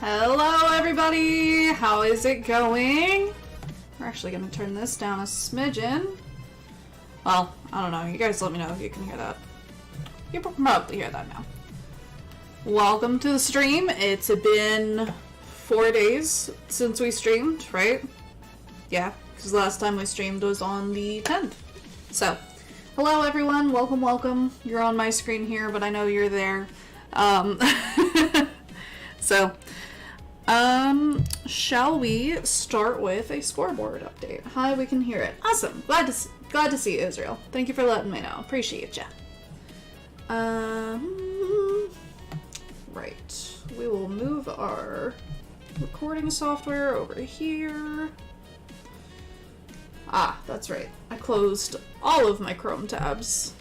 Hello everybody! How is it going? We're actually going to turn this down a smidgen. Well, I don't know. You guys let me know if you can hear that. You can probably hear that now. Welcome to the stream. It's been 4 days since we streamed, right? Yeah, because the last time we streamed was on the 10th. So, hello everyone. Welcome, welcome. You're on my screen here, but I know you're there. Shall we start with a scoreboard update? Hi, we can hear it. Awesome. Glad to see you, Israel. Thank you for letting me know. Appreciate ya. Right. We will move our recording software over here. Ah, that's right. I closed all of my Chrome tabs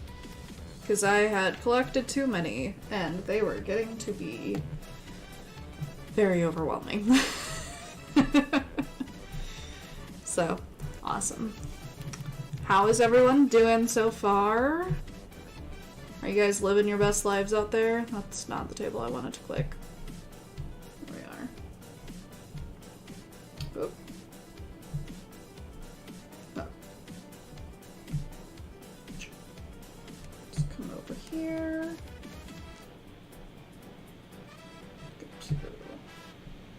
because I had collected too many and they were getting to be very overwhelming. So, awesome. How is everyone doing so far? Are you guys living your best lives out there? That's not the table I wanted to click. There we are. Oop. Oh. Just come over here.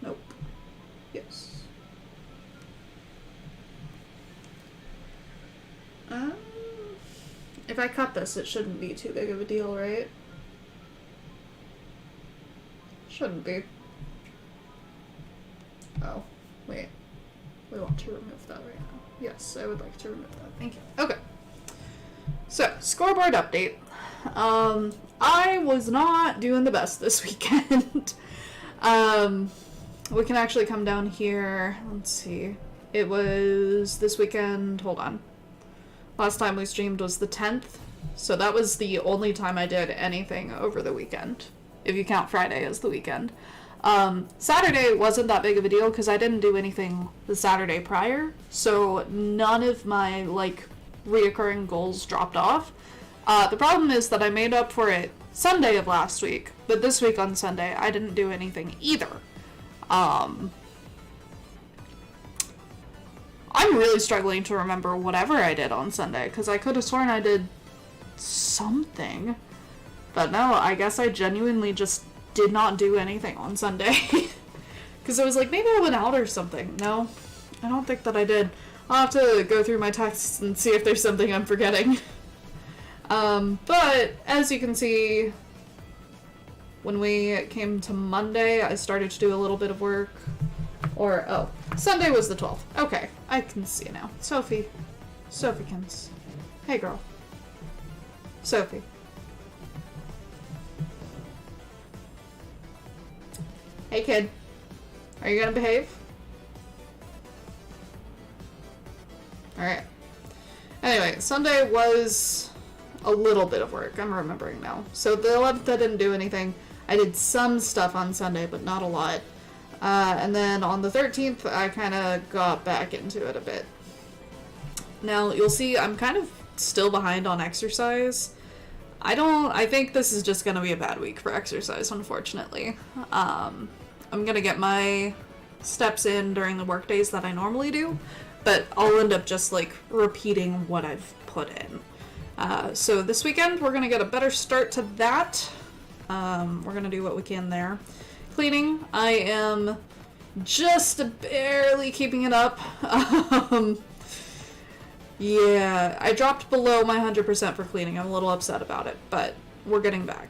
Nope. Yes. If I cut this, it shouldn't be too big of a deal, right? Shouldn't be. Oh, wait. We want to remove that right now. Yes, I would like to remove that. Thank you. Okay. So, scoreboard update. I was not doing the best this weekend. We can actually come down here. Let's see. It was this weekend. Hold on. Last time we streamed was the 10th. So that was the only time I did anything over the weekend, if you count Friday as the weekend. Saturday wasn't that big of a deal because I didn't do anything the Saturday prior. So none of my, reoccurring goals dropped off. The problem is that I made up for it Sunday of last week, but this week on Sunday, I didn't do anything either. I'm really struggling to remember whatever I did on Sunday, because I could have sworn I did something. But no, I guess I genuinely just did not do anything on Sunday. Because I was like, maybe I went out or something. No, I don't think that I did. I'll have to go through my texts and see if there's something I'm forgetting. But as you can see, when we came to Monday, I started to do a little bit of work. Sunday was the 12th. Okay, I can see now. Sophiekins. Hey, girl. Sophie. Hey, kid. Are you gonna behave? Alright. Anyway, Sunday was a little bit of work. I'm remembering now. So the 11th I didn't do anything. I did some stuff on Sunday, but not a lot. And then on the 13th, I kind of got back into it a bit. Now, you'll see I'm kind of still behind on exercise. I think this is just going to be a bad week for exercise, unfortunately. I'm going to get my steps in during the work days that I normally do, but I'll end up just, repeating what I've put in. So this weekend, we're going to get a better start to that. We're going to do what we can there. Cleaning, I am just barely keeping it up. Yeah, I dropped below my 100% for cleaning. I'm a little upset about it, but we're getting back.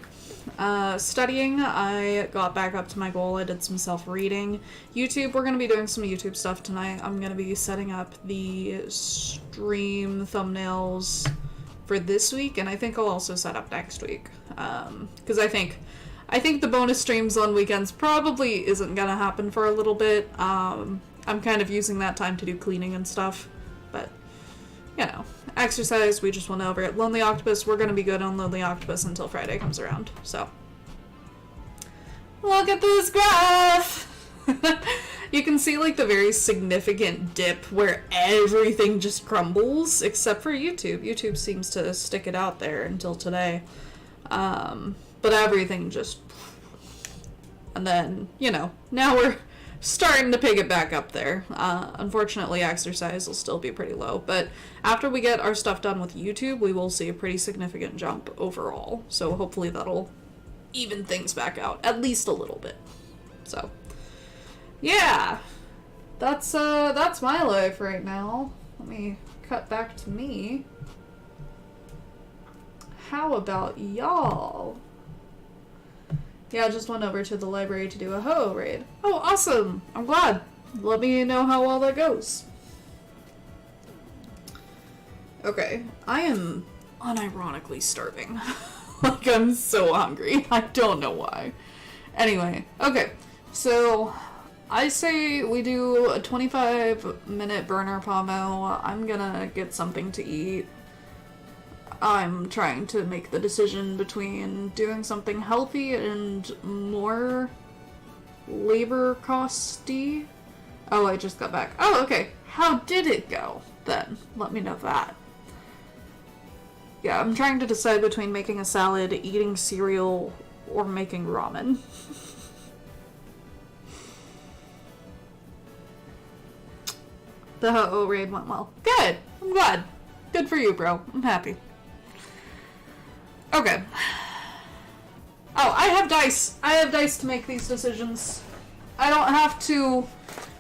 Studying, I got back up to my goal. I did some self-reading. YouTube, we're going to be doing some YouTube stuff tonight. I'm going to be setting up the stream thumbnails for this week, and I think I'll also set up next week. Because I think the bonus streams on weekends probably isn't gonna happen for a little bit. I'm kind of using that time to do cleaning and stuff. But, exercise, we just went over it. Lonely Octopus, we're gonna be good on Lonely Octopus until Friday comes around. So, look at this graph! You can see, the very significant dip where everything just crumbles, except for YouTube. YouTube seems to stick it out there until today. But everything just And then, you know, now we're starting to pick it back up there. Unfortunately, exercise will still be pretty low, but after we get our stuff done with YouTube, we will see a pretty significant jump overall. So hopefully that'll even things back out, at least a little bit. So, yeah, that's my life right now. Let me cut back to me. How about y'all? Yeah, I just went over to the library to do a Ho-Oh raid. Oh, awesome! I'm glad. Let me know how well that goes. Okay, I am unironically starving. Like, I'm so hungry. I don't know why. Anyway, okay, so I say we do a 25-minute burner pommo. I'm gonna get something to eat. I'm trying to make the decision between doing something healthy and more labor costy. Oh, I just got back. Oh, okay. How did it go then? Let me know that. Yeah, I'm trying to decide between making a salad, eating cereal, or making ramen. The Ho-Oh raid went well. Good! I'm glad. Good for you, bro. I'm happy. Okay. Oh, I have dice. I have dice to make these decisions. I don't have to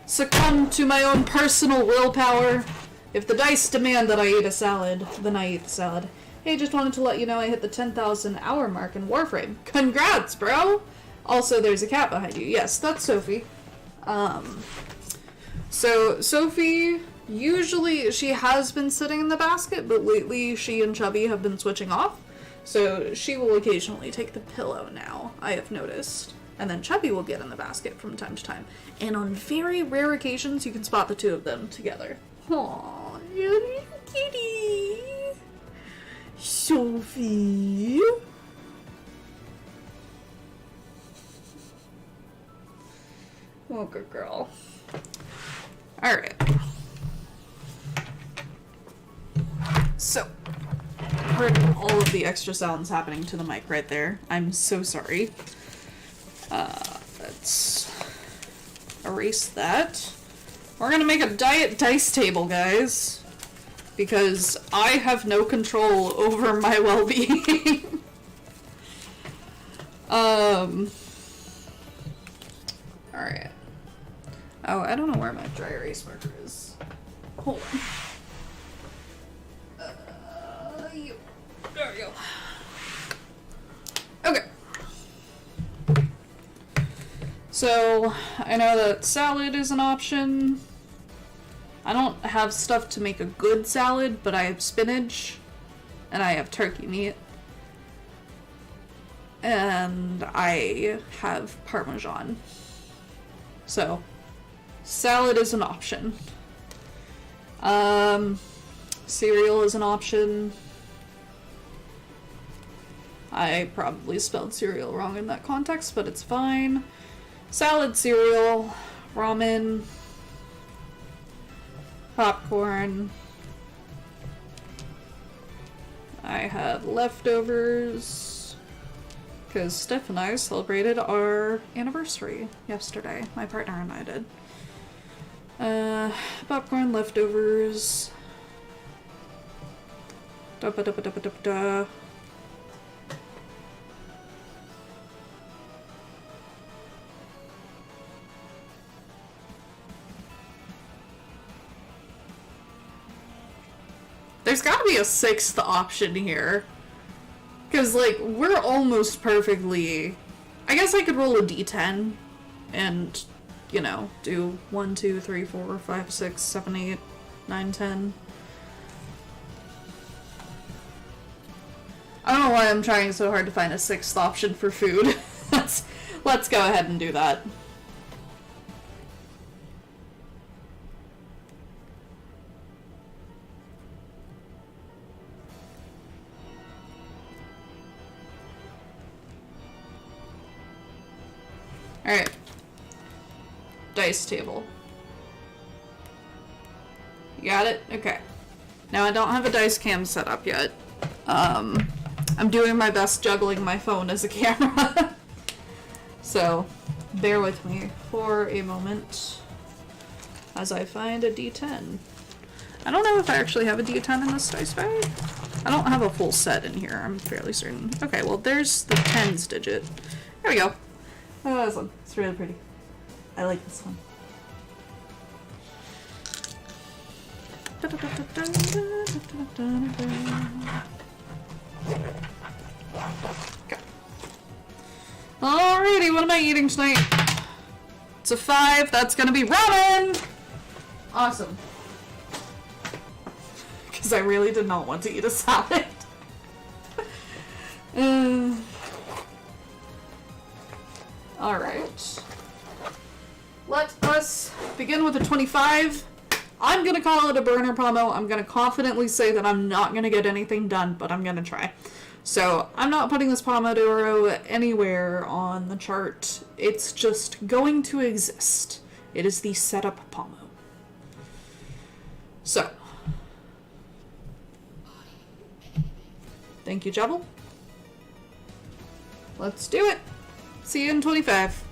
succumb to my own personal willpower. If the dice demand that I eat a salad, then I eat the salad. Hey, just wanted to let you know I hit the 10,000 hour mark in Warframe. Congrats, bro! Also, there's a cat behind you. Yes, that's Sophie. So Sophie, usually she has been sitting in the basket, but lately she and Chubby have been switching off. So she will occasionally take the pillow now, I have noticed. And then Chubby will get in the basket from time to time. And on very rare occasions, you can spot the two of them together. Aww, little kitty. Sophie. Oh, good girl. Alright. So, heard all of the extra sounds happening to the mic right there. I'm so sorry. Let's erase that. We're gonna make a diet dice table, guys. Because I have no control over my well-being. Alright. Oh, I don't know where my dry erase marker is. Hold on. There we go. Okay. So, I know that salad is an option. I don't have stuff to make a good salad, but I have spinach, and I have turkey meat, and I have Parmesan. So, salad is an option. Cereal is an option. I probably spelled cereal wrong in that context, but it's fine. Salad, cereal, ramen, popcorn. I have leftovers, because Steph and I celebrated our anniversary yesterday. My partner and I did. Popcorn, leftovers. Da-ba-da-ba-da-ba-da-ba-da. There's gotta be a sixth option here. Because, like, we're almost perfectly... I guess I could roll a d10 and, you know, do 1, 2, 3, 4, 5, 6, 7, 8, 9, 10. I don't know why I'm trying so hard to find a sixth option for food. Let's go ahead and do that. Alright. Dice table. You got it? Okay. Now I don't have a dice cam set up yet. I'm doing my best juggling my phone as a camera. So, Bear with me for a moment as I find a D10. I don't know if I actually have a D10 in this dice bag. I don't have a full set in here, I'm fairly certain. Okay, well there's the tens digit. There we go. Oh, this one. It's really pretty. I like this one. Okay. Alrighty, what am I eating tonight? It's a 5. That's gonna be ramen! Awesome. Because I really did not want to eat a salad. Alright. Let us begin with a 25. I'm gonna call it a burner pomo. I'm gonna confidently say that I'm not gonna get anything done, but I'm gonna try. So, I'm not putting this Pomodoro anywhere on the chart. It's just going to exist. It is the setup pomo. So. Thank you, Jebel. Let's do it. See you in 25.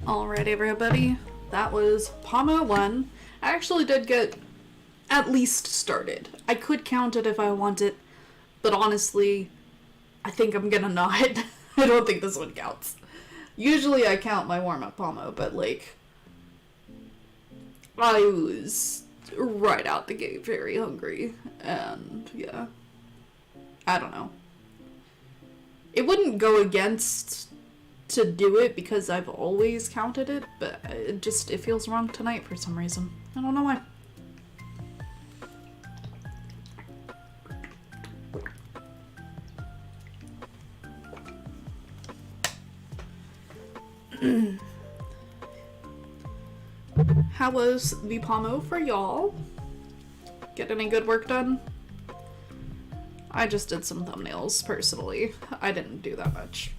Alright, everybody. That was Pomo 1. I actually did get at least started. I could count it if I wanted, but honestly, I think I'm gonna not. I don't think this one counts. Usually I count my warm-up Pomo, but like, I was right out the gate very hungry, and yeah. I don't know. It wouldn't go against to do it because I've always counted it, but it feels wrong tonight for some reason. I don't know why. How was the Pomo for y'all? Get any good work done? I just did some thumbnails, personally. I didn't do that much.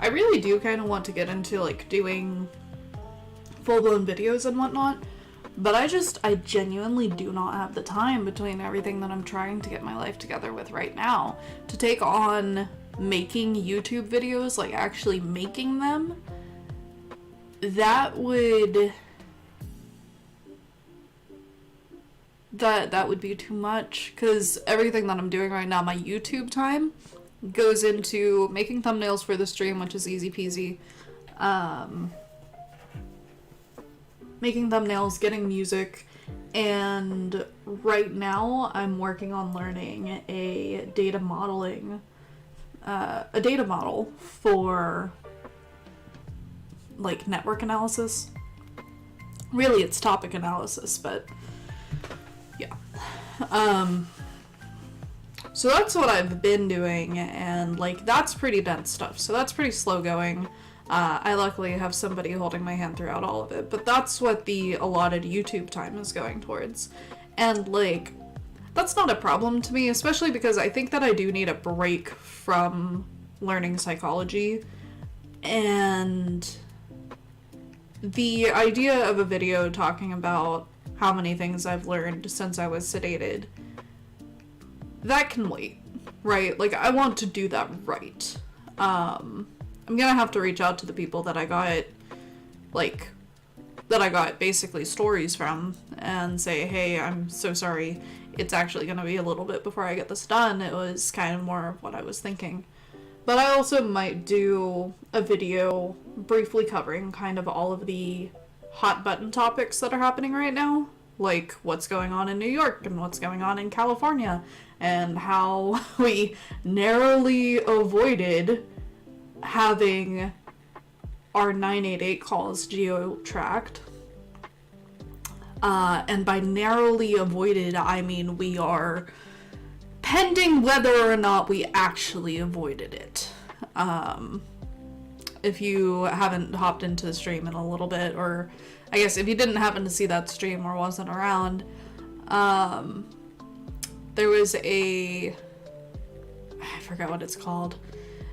I really do kind of want to get into, like, doing full-blown videos and whatnot, but I genuinely do not have the time between everything that I'm trying to get my life together with right now to take on making YouTube videos, like actually making them. That would be too much, because everything that I'm doing right now, my YouTube time, goes into making thumbnails for the stream, which is easy peasy, making thumbnails, getting music, and right now I'm working on learning a data model for like network analysis. Really, it's topic analysis, but yeah. So that's what I've been doing, and like that's pretty dense stuff, so that's pretty slow going. I luckily have somebody holding my hand throughout all of it, but that's what the allotted YouTube time is going towards. And like, that's not a problem to me, especially because I think that I do need a break from learning psychology, and the idea of a video talking about how many things I've learned since I was sedated, that can wait, right? Like, I want to do that right. I'm gonna have to reach out to the people that I got basically stories from and say, hey, I'm so sorry. It's actually gonna be a little bit before I get this done. It was kind of more of what I was thinking. But I also might do a video briefly covering kind of all of the hot button topics that are happening right now. Like what's going on in New York and what's going on in California, and how we narrowly avoided having our 988 calls geo-tracked. And by narrowly avoided, I mean we are pending whether or not we actually avoided it. If you haven't hopped into the stream in a little bit, or I guess if you didn't happen to see that stream or wasn't around, there was I forgot what it's called.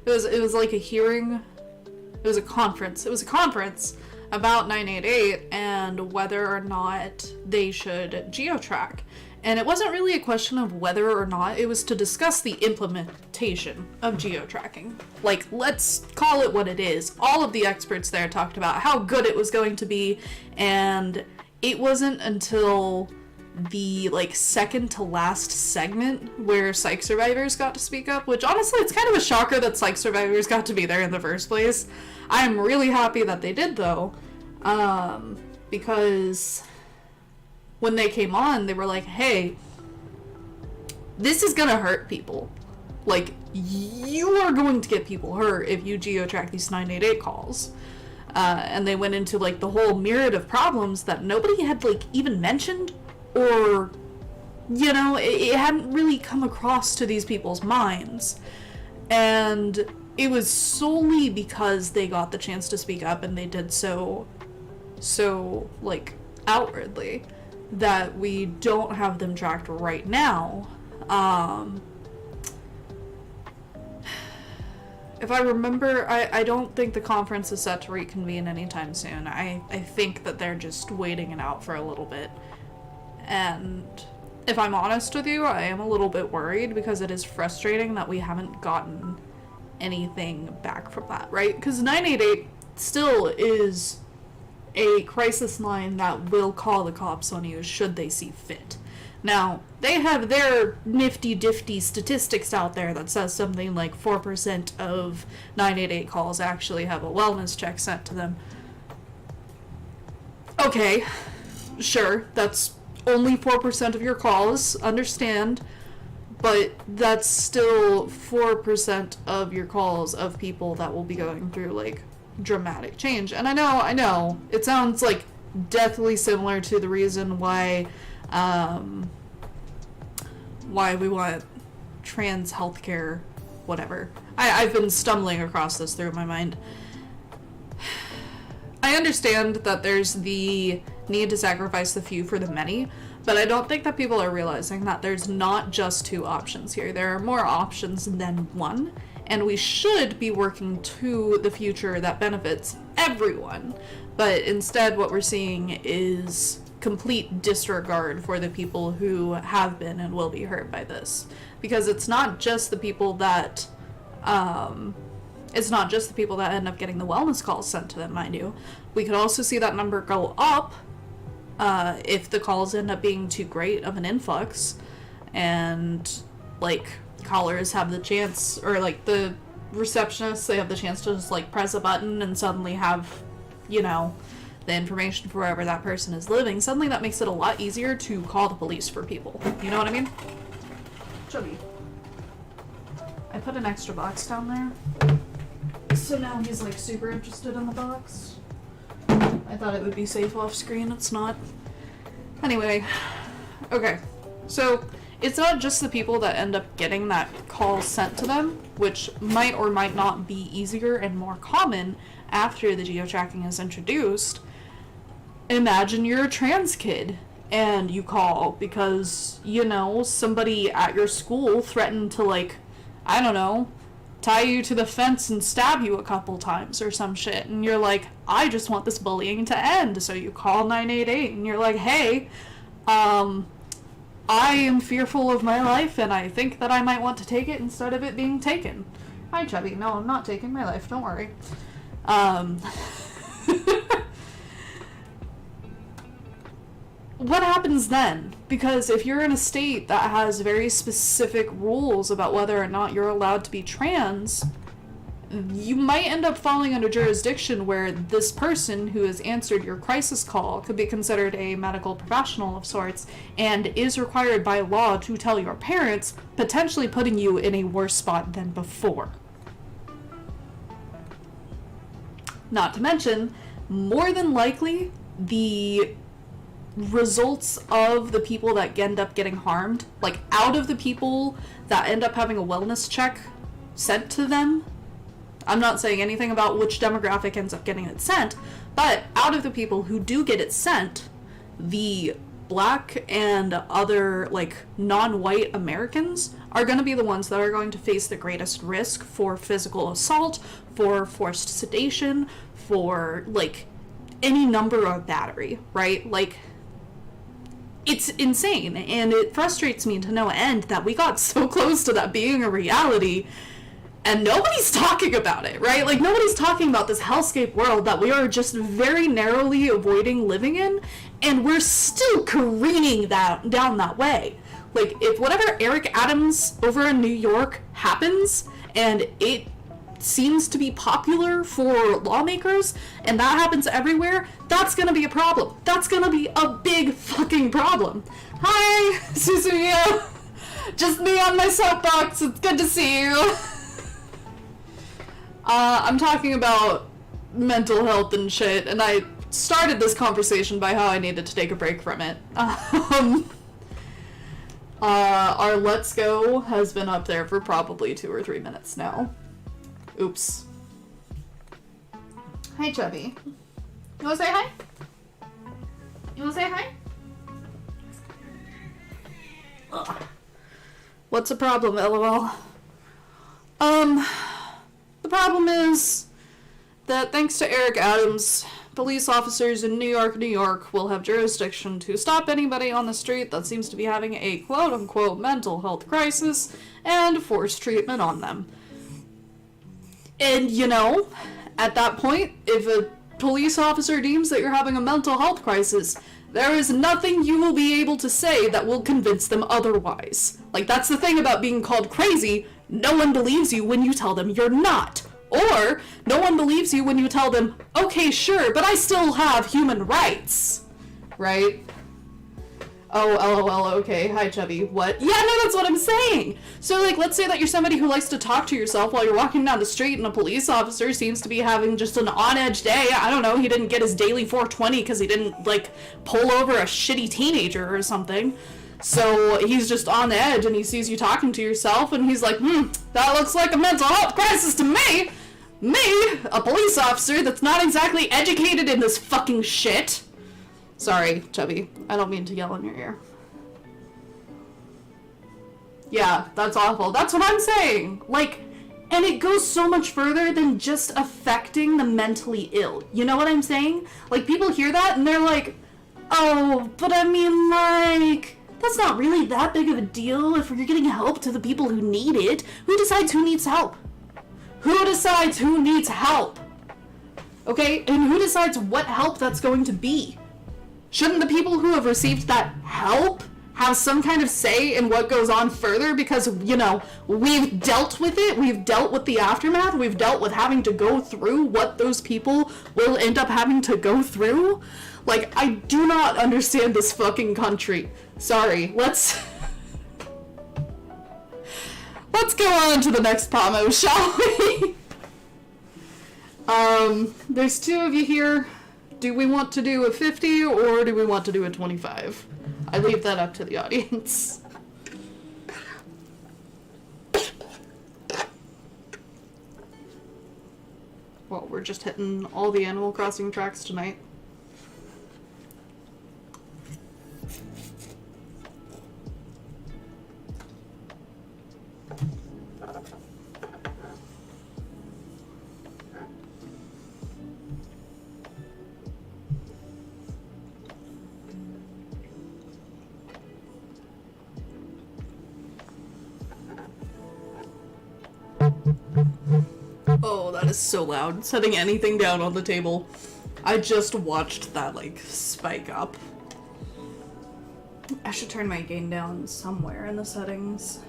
It was like a hearing. It was a conference. It was a conference about 988 and whether or not they should geo-track. And it wasn't really a question of whether or not, it was to discuss the implementation of geo-tracking. Like, let's call it what it is. All of the experts there talked about how good it was going to be, and it wasn't until the, like, second to last segment where psych survivors got to speak up, which honestly, it's kind of a shocker that psych survivors got to be there in the first place. I'm really happy that they did, though, because when they came on, they were like, hey, this is gonna hurt people. Like, you are going to get people hurt if you geo-track these 988 calls. And they went into, like, the whole myriad of problems that nobody had, like, even mentioned, or, you know, it hadn't really come across to these people's minds. And it was solely because they got the chance to speak up, and they did so, like, outwardly, that we don't have them tracked right now. If I remember, I don't think the conference is set to reconvene anytime soon. I think that they're just waiting it out for a little bit. And if I'm honest with you, I am a little bit worried because it is frustrating that we haven't gotten anything back from that, right? Because 988 still is a crisis line that will call the cops on you should they see fit. Now, they have their nifty-difty statistics out there that says something like 4% of 988 calls actually have a wellness check sent to them. Okay, sure, that's only 4% of your calls, understand, but that's still 4% of your calls of people that will be going through, like, dramatic change. And I know, it sounds, like, deathly similar to the reason why we want trans healthcare, whatever. I've been stumbling across this through my mind. I understand that there's the need to sacrifice the few for the many, but I don't think that people are realizing that there's not just two options here. There are more options than one, and we should be working to the future that benefits everyone. But instead, what we're seeing is complete disregard for the people who have been and will be hurt by this. Because it's not just the people that end up getting the wellness calls sent to them, mind you. We could also see that number go up if the calls end up being too great of an influx, and like callers have the chance, or like the receptionists, they have the chance to just like press a button and suddenly have, you know, the information for wherever that person is living. Suddenly that makes it a lot easier to call the police for people. You know what I mean? Chubby. I put an extra box down there. So now he's like super interested in the box. I thought it would be safe off screen. It's not. Anyway. Okay. So it's not just the people that end up getting that call sent to them, which might or might not be easier and more common after the geo-tracking is introduced. Imagine you're a trans kid and you call because, you know, somebody at your school threatened to, like, I don't know, tie you to the fence and stab you a couple times or some shit, and you're like, I just want this bullying to end. So you call 988 and you're like, hey, I am fearful of my life and I think that I might want to take it instead of it being taken. Hi, Chubby. No, I'm not taking my life. Don't worry. What happens then? Because if you're in a state that has very specific rules about whether or not you're allowed to be trans, you might end up falling under jurisdiction where this person who has answered your crisis call could be considered a medical professional of sorts and is required by law to tell your parents, potentially putting you in a worse spot than before. Not to mention, more than likely, the results of the people that end up getting harmed, like out of the people that end up having a wellness check sent to them, I'm not saying anything about which demographic ends up getting it sent, but out of the people who do get it sent, the Black and other, like, non-white Americans are going to be the ones that are going to face the greatest risk for physical assault, for forced sedation, for, like, any number of battery, right? Like, it's insane, and it frustrates me to no end that we got so close to that being a reality, and nobody's talking about it, right? Like, nobody's talking about this hellscape world that we are just very narrowly avoiding living in, and we're still careening down that way. Like, if whatever Eric Adams over in New York happens, and it seems to be popular for lawmakers, and that happens everywhere, that's gonna be a problem. That's gonna be a big fucking problem. Hi, Suzuya! Just me on my soapbox, it's good to see you. I'm talking about mental health and shit, and I started this conversation by how I needed to take a break from it. Our Let's Go has been up there for probably 2 or 3 minutes now. Oops. Hi, Chubby. You wanna say hi? You wanna say hi? Ugh. What's the problem, LOL? The problem is that thanks to Eric Adams police officers in New York will have jurisdiction to stop anybody on the street that seems to be having a quote-unquote mental health crisis and force treatment on them. And, you know, at that point, if a police officer deems that you're having a mental health crisis, there is nothing you will be able to say that will convince them otherwise. Like, that's the thing about being called crazy. No one believes you when you tell them you're not. Or, no one believes you when you tell them, okay, sure, but I still have human rights. Right? Oh, LOL, okay, hi Chubby, what? Yeah, no, that's what I'm saying! So, like, let's say that you're somebody who likes to talk to yourself while you're walking down the street and a police officer seems to be having just an on-edge day. I don't know, he didn't get his daily 420 because he didn't, like, pull over a shitty teenager or something. So, he's just on the edge and he sees you talking to yourself and he's like, that looks like a mental health crisis to me! Me, a police officer that's not exactly educated in this fucking shit. Sorry, Chubby. I don't mean to yell in your ear. Yeah, that's awful. That's what I'm saying. Like, and it goes so much further than just affecting the mentally ill. You know what I'm saying? Like, people hear that and they're like, oh, but I mean, like, that's not really that big of a deal if you're getting help to the people who need it. Who decides who needs help? Who decides who needs help? Okay, and who decides what help that's going to be? Shouldn't the people who have received that help have some kind of say in what goes on further? Because, you know, we've dealt with it, we've dealt with the aftermath, we've dealt with having to go through what those people will end up having to go through. Like, I do not understand this fucking country. Sorry, let's go on to the next promo, shall we? There's two of you here. Do we want to do a 50 or do we want to do a 25? I leave that up to the audience. Well, we're just hitting all the Animal Crossing tracks tonight. Oh, that is so loud. Setting anything down on the table. I just watched that, like, spike up. I should turn my gain down somewhere in the settings.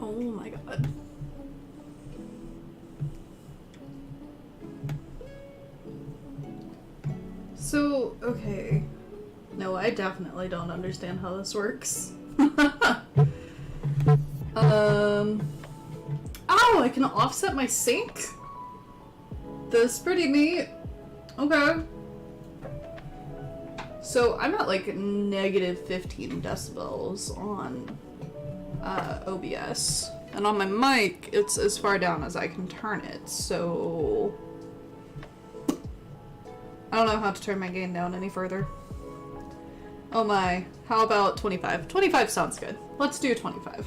Oh my god. So, okay. No, I definitely don't understand how this works. Oh, I can offset my sync? That's pretty neat. Okay. So, I'm at like negative 15 decibels on OBS. And on my mic, it's as far down as I can turn it, so I don't know how to turn my gain down any further. Oh my, how about 25? 25 sounds good. Let's do 25.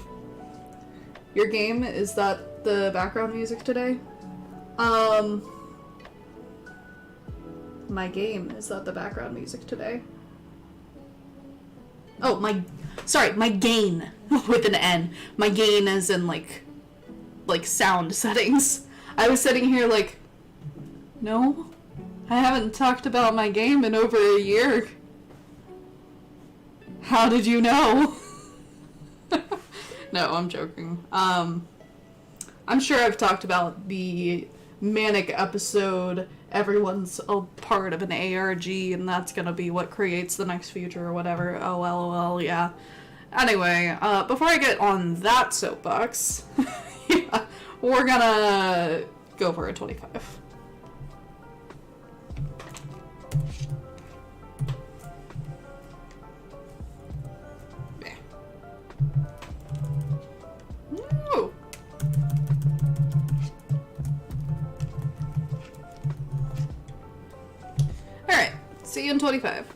Your game, is that the background music today? My game, is that the background music today? Oh, my gain, with an N. My gain as in, like sound settings. I was sitting here like, no, I haven't talked about my game in over a year. How did you know? No, I'm joking. I'm sure I've talked about the manic episode, everyone's a part of an ARG, and that's gonna be what creates the next future or whatever. Oh, lol, yeah. Anyway, before I get on that soapbox, yeah, we're gonna go for a 25. Woo! Alright, see you in 25.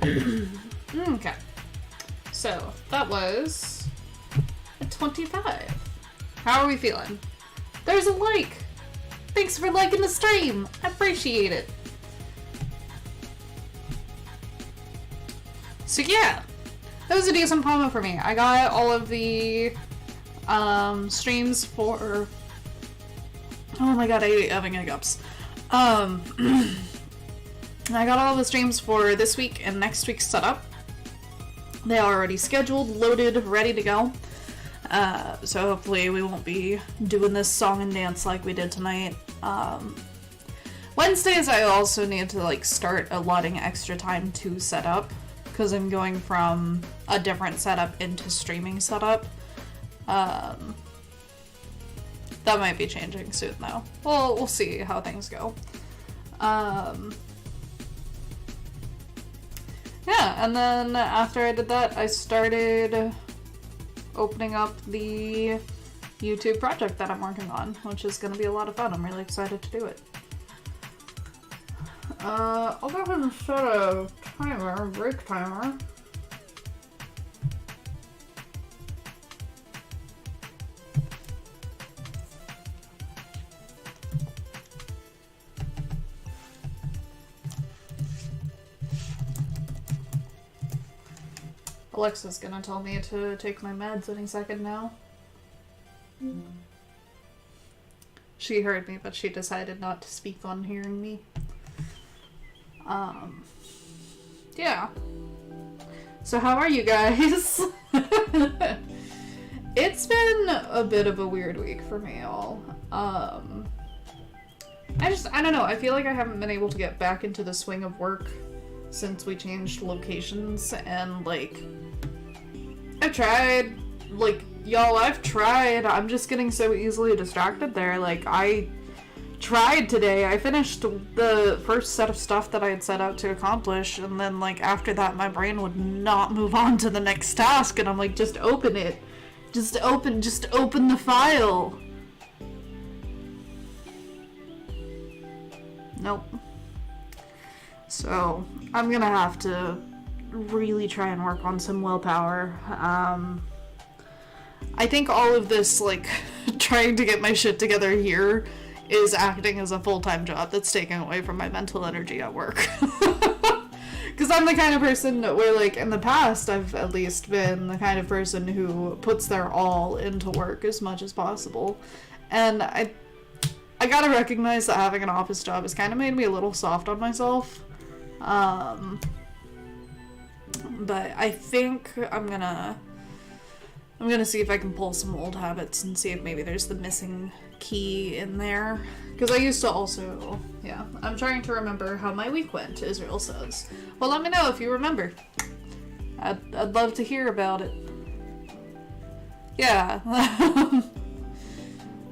Okay. So, that was a 25. How are we feeling? There's a like! Thanks for liking the stream! I appreciate it. So yeah, that was a decent promo for me. I got all of the streams for... Oh my god, I hate having hiccups. I got all the streams for this week and next week set up. They are already scheduled, loaded, ready to go. So hopefully we won't be doing this song and dance like we did tonight. Wednesdays I also need to like start allotting extra time to set up, because I'm going from a different setup into streaming setup. That might be changing soon though. Well, we'll see how things go. Yeah, and then after I did that, I started opening up the YouTube project that I'm working on, which is going to be a lot of fun. I'm really excited to do it. I'll go ahead and set a timer, break timer. Alexa's gonna tell me to take my meds any second now. She heard me, but she decided not to speak on hearing me. Yeah. So how are you guys? It's been a bit of a weird week for me, all. I don't know, I feel like I haven't been able to get back into the swing of work since we changed locations, and like, I've tried, like, y'all, I've tried, I'm just getting so easily distracted there. Like, I tried today, I finished the first set of stuff that I had set out to accomplish, and then, like, after that, my brain would not move on to the next task, and I'm like, just open it. Just open the file. Nope. So, I'm gonna have to really try and work on some willpower. I think all of this, like, trying to get my shit together here is acting as a full-time job that's taking away from my mental energy at work. Because I'm the kind of person where, like, in the past, I've at least been the kind of person who puts their all into work as much as possible. And I gotta recognize that having an office job has kind of made me a little soft on myself. But I think I'm gonna see if I can pull some old habits and see if maybe there's the missing key in there. Because I used to also, yeah, I'm trying to remember how my week went, Israel says. Well, let me know if you remember. I'd love to hear about it. Yeah.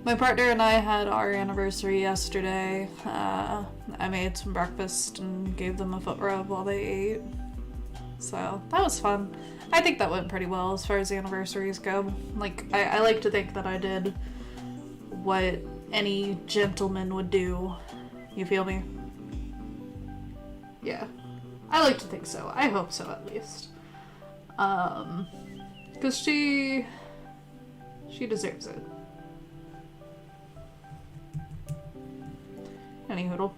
My partner and I had our anniversary yesterday. I made some breakfast and gave them a foot rub while they ate. So, that was fun. I think that went pretty well as far as the anniversaries go. Like, I like to think that I did what any gentleman would do. You feel me? Yeah. I like to think so. I hope so, at least. 'Cause she deserves it. Any hoodle.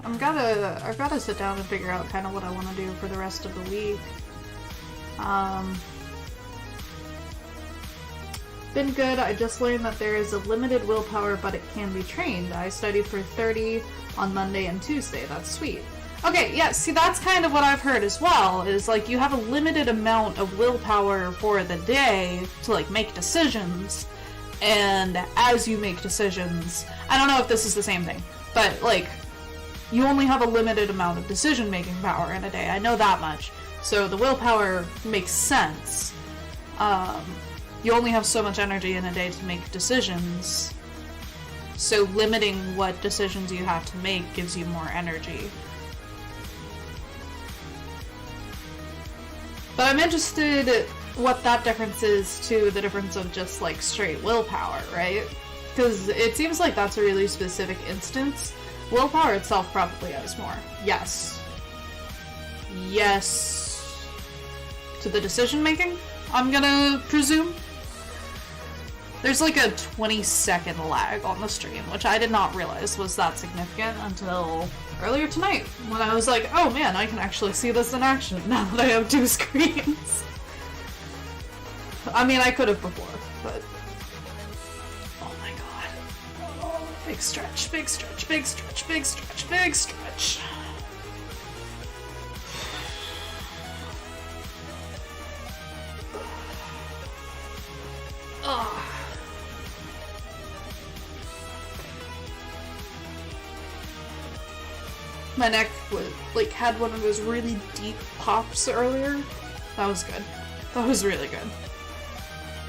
I've gotta sit down and figure out kind of what I want to do for the rest of the week. Been good. I just learned that there is a limited willpower, but it can be trained. I studied for 30 on Monday and Tuesday. That's sweet. Okay, yeah, see, that's kind of what I've heard as well, is, like, you have a limited amount of willpower for the day to, like, make decisions, and as you make decisions, I don't know if this is the same thing, but, like, you only have a limited amount of decision-making power in a day. I know that much. So the willpower makes sense. You only have so much energy in a day to make decisions, so limiting what decisions you have to make gives you more energy. But I'm interested what that difference is to the difference of just, like, straight willpower, right? Because it seems like that's a really specific instance. Willpower itself probably has more. Yes. Yes. To the decision making, I'm gonna presume. There's like a 20-second lag on the stream, which I did not realize was that significant until earlier tonight, when I was like, oh man, I can actually see this in action now that I have 2 screens. I mean, I could have before, but... Oh my god. Oh, big stretch, big stretch, big stretch, big stretch, big stretch. Ugh. My neck was, like, had one of those really deep pops earlier. That was good. That was really good.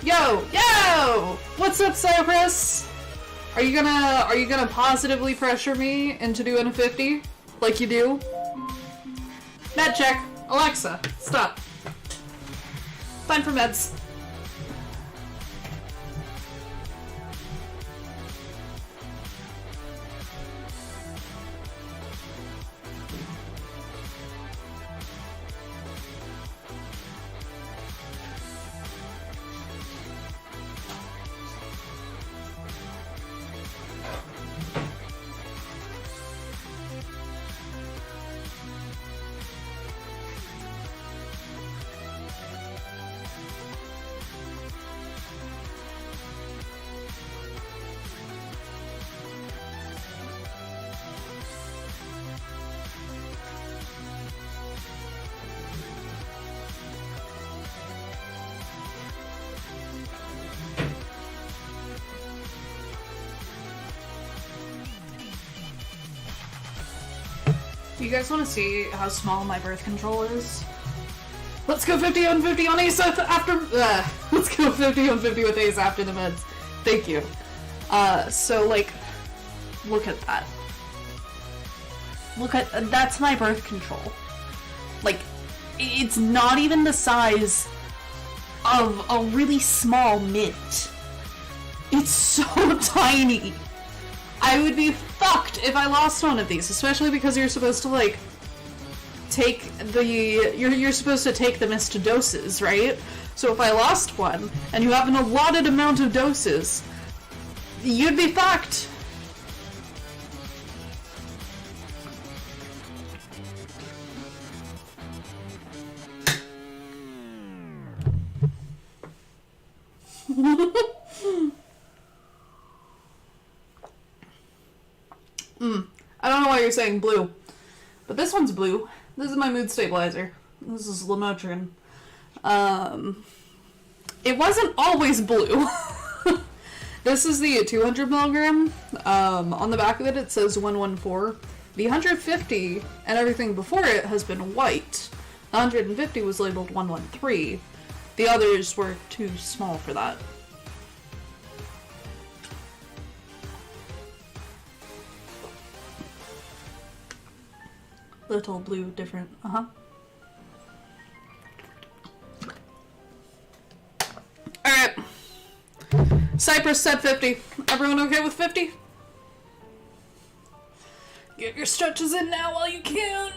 Yo! Yo! What's up, Cypress? Are you gonna positively pressure me into doing a 50? Like you do? Med check. Alexa, stop. Time for meds. Do you guys want to see how small my birth control is? Let's go 50 on 50 on Ace after... let's go 50 on 50 with Ace after the meds. Thank you. So, like, look at that. Look at... That's my birth control. Like, it's not even the size of a really small mint. It's so tiny. I would be fucked if I lost one of these, especially because you're supposed to, like, take the... You're supposed to take them as to doses, right? So if I lost one, and you have an allotted amount of doses, you'd be fucked. I don't know why you're saying blue, but this one's blue. This is my mood stabilizer. This is Lamotrin. It wasn't always blue. This is the 200 milligram. On the back of it, it says 114. The 150 and everything before it has been white. The 150 was labeled 113. The others were too small for that. Little blue, different. Alright. Cypress said 50. Everyone okay with 50? Get your stretches in now while you can.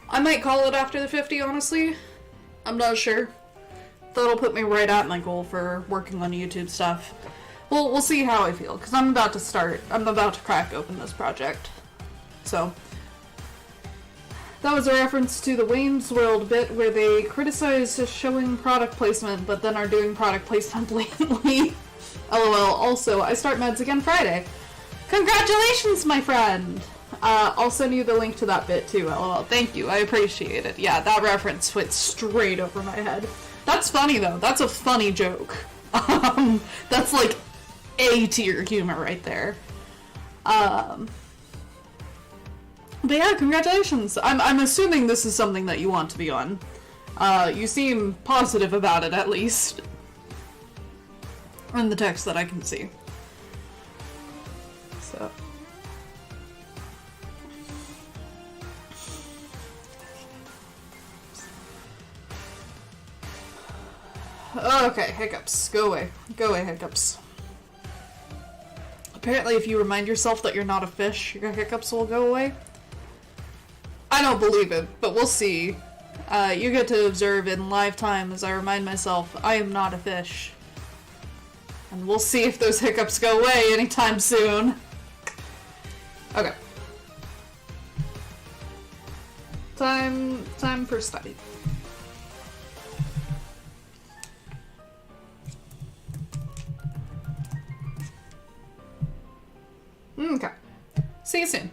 I might call it after the 50, honestly. I'm not sure. That'll put me right at my goal for working on YouTube stuff. We'll see how I feel, because I'm about to crack open this project. So, that was a reference to the Wayne's World bit where they criticize showing product placement, but then are doing product placement blatantly. LOL. Also, I start meds again Friday. Congratulations, my friend! I'll send you the link to that bit too, LOL. Thank you, I appreciate it. Yeah, that reference went straight over my head. That's funny, though. That's a funny joke. That's like A-tier humor right there. But yeah, congratulations. I'm assuming this is something that you want to be on. You seem positive about it, at least. In the text that I can see. So. Okay, hiccups. Go away. Go away, hiccups. Apparently, if you remind yourself that you're not a fish, your hiccups will go away. I don't believe it, but we'll see. You get to observe in live time as I remind myself I am not a fish. And we'll see if those hiccups go away anytime soon. Okay. Time for study. Okay. See you soon.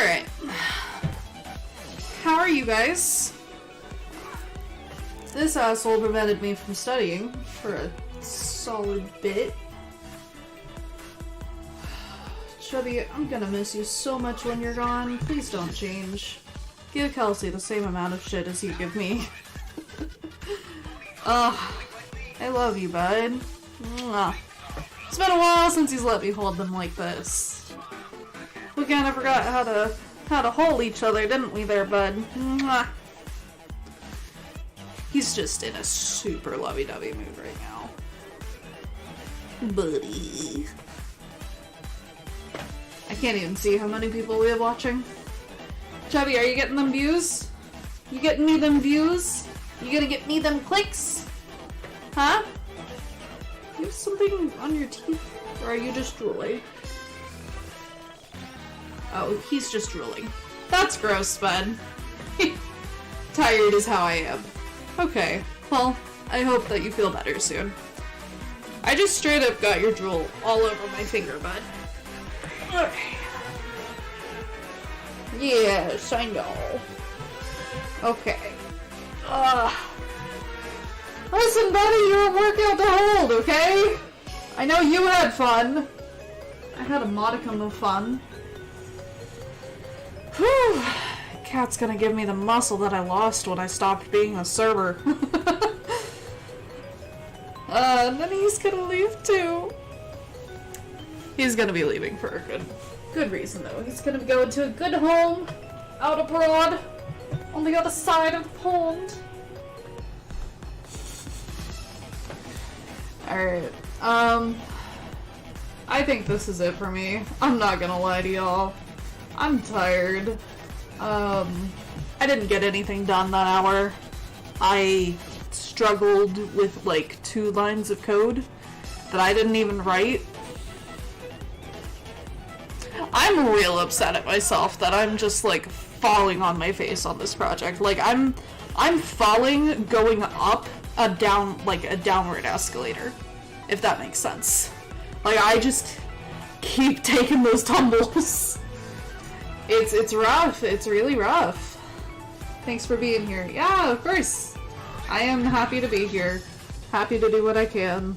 Alright. How are you guys? This asshole prevented me from studying for a solid bit. Chubby, I'm gonna miss you so much when you're gone. Please don't change. Give Kelsey the same amount of shit as you give me. I love you, bud. Mwah. It's been a while since he's let me hold them like this. We kinda forgot how to hold each other, didn't we there, bud? Mwah. He's just in a super lovey-dovey mood right now. Buddy. I can't even see how many people we have watching. Chubby, are you getting them views? You getting me them views? You gonna get me them clicks? Huh? You have something on your teeth? Or are you just drooling? Oh, he's just drooling. That's gross, bud. Tired is how I am. Okay, well, I hope that you feel better soon. I just straight up got your drool all over my finger, bud. Okay. Yes, I know. Okay. Listen, buddy, you're a workout to hold, okay? I know you had fun. I had a modicum of fun. Whew. Cat's gonna give me the muscle that I lost when I stopped being a server. And then he's gonna leave too. He's gonna be leaving for a good reason though. He's gonna be going to a good home out abroad on the other side of the pond. Alright, I think this is it for me. I'm not gonna lie to y'all. I'm tired. I didn't get anything done that hour. I struggled with like 2 lines of code that I didn't even write. I'm real upset at myself that I'm just like falling on my face on this project. Like I'm falling going up a downward escalator, if that makes sense. Like I just keep taking those tumbles. It's rough. It's really rough. Thanks for being here. Yeah, of course. I am happy to be here. Happy to do what I can.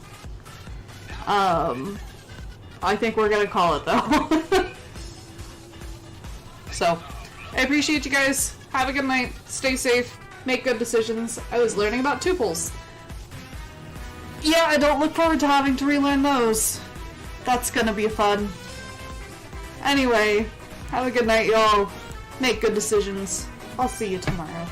I think we're gonna call it though. So, I appreciate you guys. Have a good night. Stay safe. Make good decisions. I was learning about tuples. Yeah, I don't look forward to having to relearn those. That's gonna be fun. Anyway, have a good night, y'all. Make good decisions. I'll see you tomorrow.